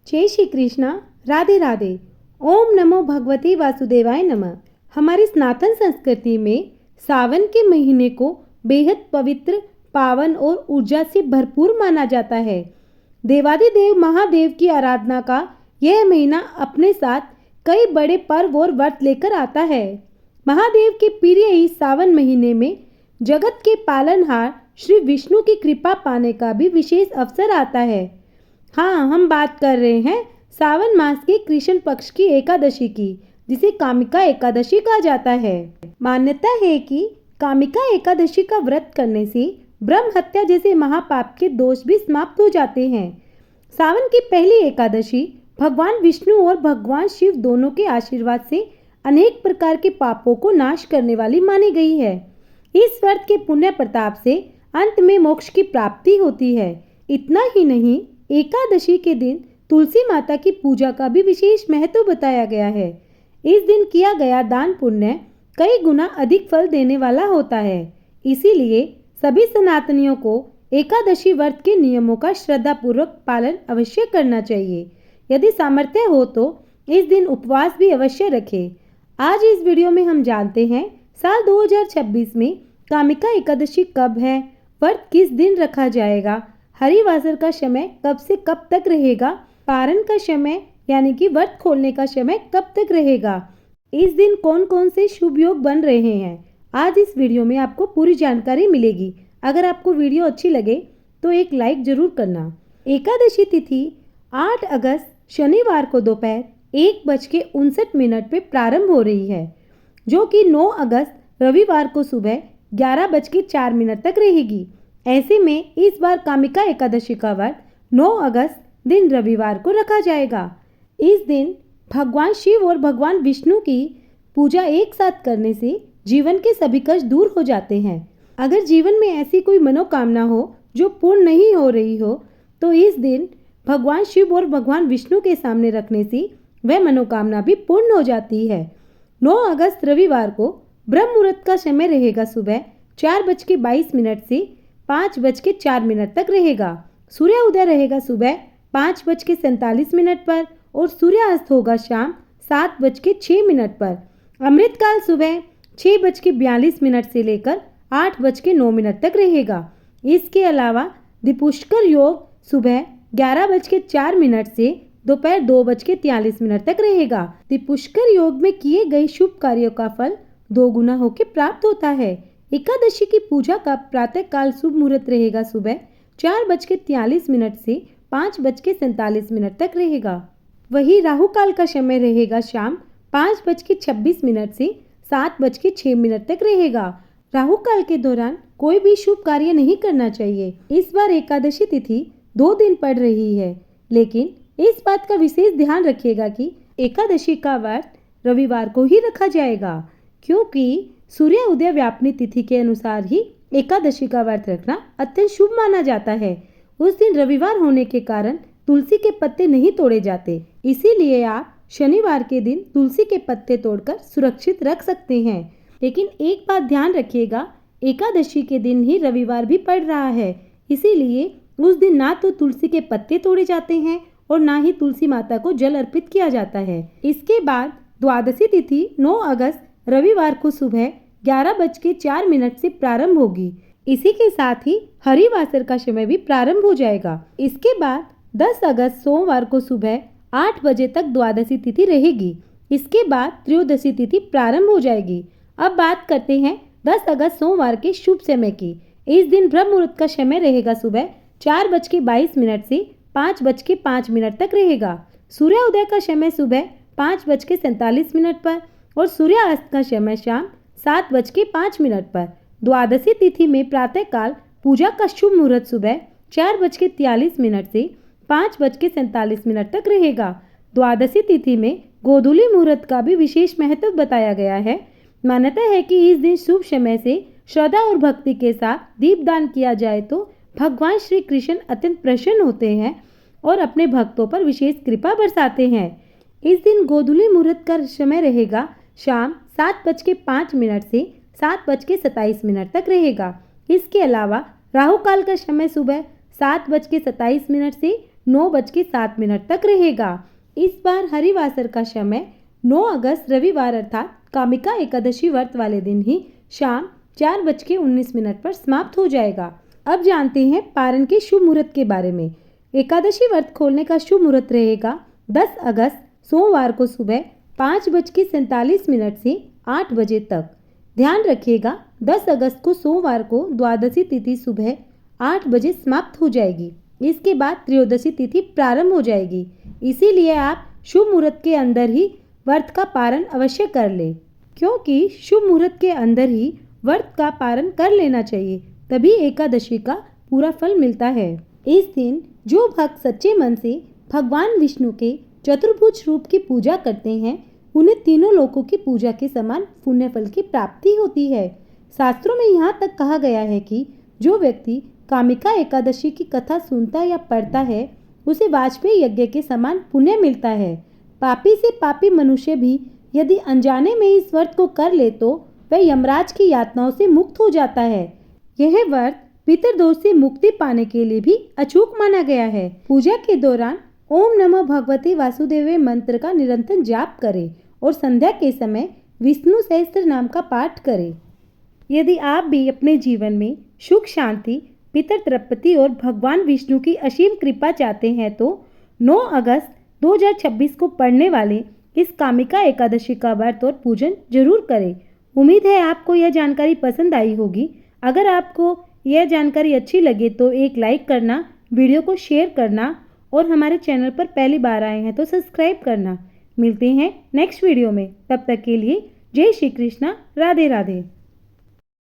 जय श्री कृष्णा। राधे राधे। ओम नमो भगवते वासुदेवाय नमः। हमारी सनातन संस्कृति में सावन के महीने को बेहद पवित्र, पावन और ऊर्जा से भरपूर माना जाता है। देवादिदेव महादेव की आराधना का यह महीना अपने साथ कई बड़े पर्व और व्रत लेकर आता है। महादेव के प्रिय इस सावन महीने में जगत के पालनहार श्री विष्णु की कृपा पाने का भी विशेष अवसर आता है। हाँ, हम बात कर रहे हैं सावन मास के कृष्ण पक्ष की एकादशी की, जिसे कामिका एकादशी कहा जाता है। मान्यता है कि कामिका एकादशी का व्रत करने से ब्रह्म हत्या जैसे महापाप के दोष भी समाप्त हो जाते हैं। सावन की पहली एकादशी भगवान विष्णु और भगवान शिव दोनों के आशीर्वाद से अनेक प्रकार के पापों को नाश करने वाली मानी गई है। इस व्रत के पुण्य प्रताप से अंत में मोक्ष की प्राप्ति होती है। इतना ही नहीं, एकादशी के दिन तुलसी माता की पूजा का भी विशेष महत्व बताया गया है। इस दिन किया गया दान पुण्य कई गुना अधिक फल देने वाला होता है। इसीलिए सभी सनातनियों को एकादशी व्रत के नियमों का श्रद्धापूर्वक पालन अवश्य करना चाहिए। यदि सामर्थ्य हो तो इस दिन उपवास भी अवश्य रखें। आज इस वीडियो में हम जानते हैं साल 2026 में कामिका एकादशी कब है, व्रत किस दिन रखा जाएगा, हरिवासर का समय कब से कब तक रहेगा, पारण का समय यानी कि व्रत खोलने का समय कब तक रहेगा, इस दिन कौन कौन से शुभ योग बन रहे हैं। आज इस वीडियो में आपको पूरी जानकारी मिलेगी। अगर आपको वीडियो अच्छी लगे तो एक लाइक जरूर करना। एकादशी तिथि 8 अगस्त शनिवार को दोपहर 1:59 पे प्रारंभ हो रही है, जो कि 9 अगस्त रविवार को सुबह 11:04 तक रहेगी। ऐसे में इस बार कामिका एकादशी का व्रत 9 अगस्त दिन रविवार को रखा जाएगा। इस दिन भगवान शिव और भगवान विष्णु की पूजा एक साथ करने से जीवन के सभी कष्ट दूर हो जाते हैं। अगर जीवन में ऐसी कोई मनोकामना हो जो पूर्ण नहीं हो रही हो, तो इस दिन भगवान शिव और भगवान विष्णु के सामने रखने से वह मनोकामना भी पूर्ण हो जाती है। 9 अगस्त रविवार को ब्रह्म मुहूर्त का समय रहेगा सुबह 4:22 से 5:04 तक रहेगा। सूर्य उदय रहेगा सुबह 5:47 पर और सूर्यास्त होगा शाम 7:06 पर। अमृतकाल सुबह 6:42 से लेकर 8:09 तक रहेगा। इसके अलावा दिपुष्कर योग सुबह 11:04 से दोपहर 2:43 तक रहेगा। दिपुष्कर योग में किए गए शुभ कार्यों का फल 2 गुना होकर प्राप्त होता है। एकादशी की पूजा का प्रातः काल शुभ मुहूर्त रहेगा सुबह 4:43 से 5:47 तक रहेगा। वही राहु काल का समय रहेगा शाम 5:26 से 7:06 तक रहेगा। राहु काल के दौरान कोई भी शुभ कार्य नहीं करना चाहिए। इस बार एकादशी तिथि 2 दिन पड़ रही है, लेकिन इस बात का विशेष ध्यान रखिएगा कि एकादशी का व्रत रविवार को ही रखा जाएगा, क्योंकि सूर्य उदय व्यापनी तिथि के अनुसार ही एकादशी का व्रत रखना अत्यंत शुभ माना जाता है। उस दिन रविवार होने के कारण तुलसी के पत्ते नहीं तोड़े जाते, इसीलिए आप शनिवार के दिन तुलसी के पत्ते तोड़कर सुरक्षित रख सकते हैं। लेकिन एक बात ध्यान रखिएगा, एकादशी के दिन ही रविवार भी पड़ रहा है, इसीलिए उस दिन ना तो तुलसी के पत्ते तोड़े जाते हैं और ना ही तुलसी माता को जल अर्पित किया जाता है। इसके बाद द्वादशी तिथि 9 अगस्त रविवार को सुबह 11:04 से प्रारंभ होगी। इसी के साथ ही हरिवासर का समय भी प्रारंभ हो जाएगा। इसके बाद 10 अगस्त सोमवार को सुबह 8 बजे तक द्वादशी तिथि रहेगी। इसके बाद त्रयोदशी तिथि प्रारंभ हो जाएगी। अब बात करते हैं 10 अगस्त सोमवार के शुभ समय की। इस दिन ब्रह्म मुहूर्त का समय रहेगा सुबह 4:22 से 5:05 तक रहेगा। सूर्योदय का समय सुबह 5:47 पर और सूर्यास्त का समय शाम 7:05 पर। द्वादशी तिथि में प्रातः काल पूजा का शुभ मुहूर्त सुबह 4:43 से 5:47 तक रहेगा। द्वादशी तिथि में गोधूली मुहूर्त का भी विशेष महत्व बताया गया है। मान्यता है कि इस दिन शुभ समय से श्रद्धा और भक्ति के साथ दीपदान किया जाए तो भगवान श्री कृष्ण अत्यंत प्रसन्न होते हैं और अपने भक्तों पर विशेष कृपा बरसाते हैं। इस दिन गोधूली मुहूर्त का समय रहेगा शाम 7:05 से 7:27 तक रहेगा। इसके अलावा राहु काल का समय सुबह 7:27 से 9:07 तक रहेगा। इस बार हरिवासर का समय 9 अगस्त रविवार अर्थात कामिका एकादशी व्रत वाले दिन ही शाम 4:19 पर समाप्त हो जाएगा। अब जानते हैं पारण के शुभ मुहूर्त के बारे में। एकादशी व्रत खोलने का शुभ मुहूर्त रहेगा 10 अगस्त सोमवार को सुबह 5:47 से 8 बजे तक। ध्यान रखिएगा 10 अगस्त को सोमवार को द्वादशी तिथि सुबह 8 बजे समाप्त हो जाएगी। इसके बाद त्रयोदशी तिथि प्रारंभ हो जाएगी। इसीलिए आप शुभ मुहूर्त के अंदर ही व्रत का पारण अवश्य कर ले, क्योंकि शुभ मुहूर्त के अंदर ही व्रत का पारण कर लेना चाहिए, तभी एकादशी का पूरा फल मिलता है। इस दिन जो भक्त सच्चे मन से भगवान विष्णु के चतुर्भुज रूप की पूजा करते हैं, उन्हें तीनों लोकों की पूजा के समान पुण्य फल की प्राप्ति होती है। शास्त्रों में यहाँ तक कहा गया है कि जो व्यक्ति कामिका एकादशी की कथा सुनता या पढ़ता है, उसे वाजपेयी यज्ञ के समान पुण्य मिलता है। पापी से पापी मनुष्य भी यदि अनजाने में इस व्रत को कर ले तो वह यमराज की यातनाओं से मुक्त हो जाता है। यह व्रत पितृदोष से मुक्ति पाने के लिए भी अचूक माना गया है। पूजा के दौरान ओम नमो भगवते वासुदेवाय मंत्र का निरंतर जाप करें और संध्या के समय विष्णु सहस्त्र नाम का पाठ करें। यदि आप भी अपने जीवन में सुख शांति, पितृ तृप्ति और भगवान विष्णु की असीम कृपा चाहते हैं तो 9 अगस्त 2026 को पड़ने वाले इस कामिका एकादशी का व्रत और पूजन जरूर करें। उम्मीद है आपको यह जानकारी पसंद आई होगी। अगर आपको यह जानकारी अच्छी लगे तो एक लाइक करना, वीडियो को शेयर करना और हमारे चैनल पर पहली बार आए हैं तो सब्सक्राइब करना। मिलते हैं नेक्स्ट वीडियो में, तब तक के लिए जय श्री कृष्णा, राधे राधे।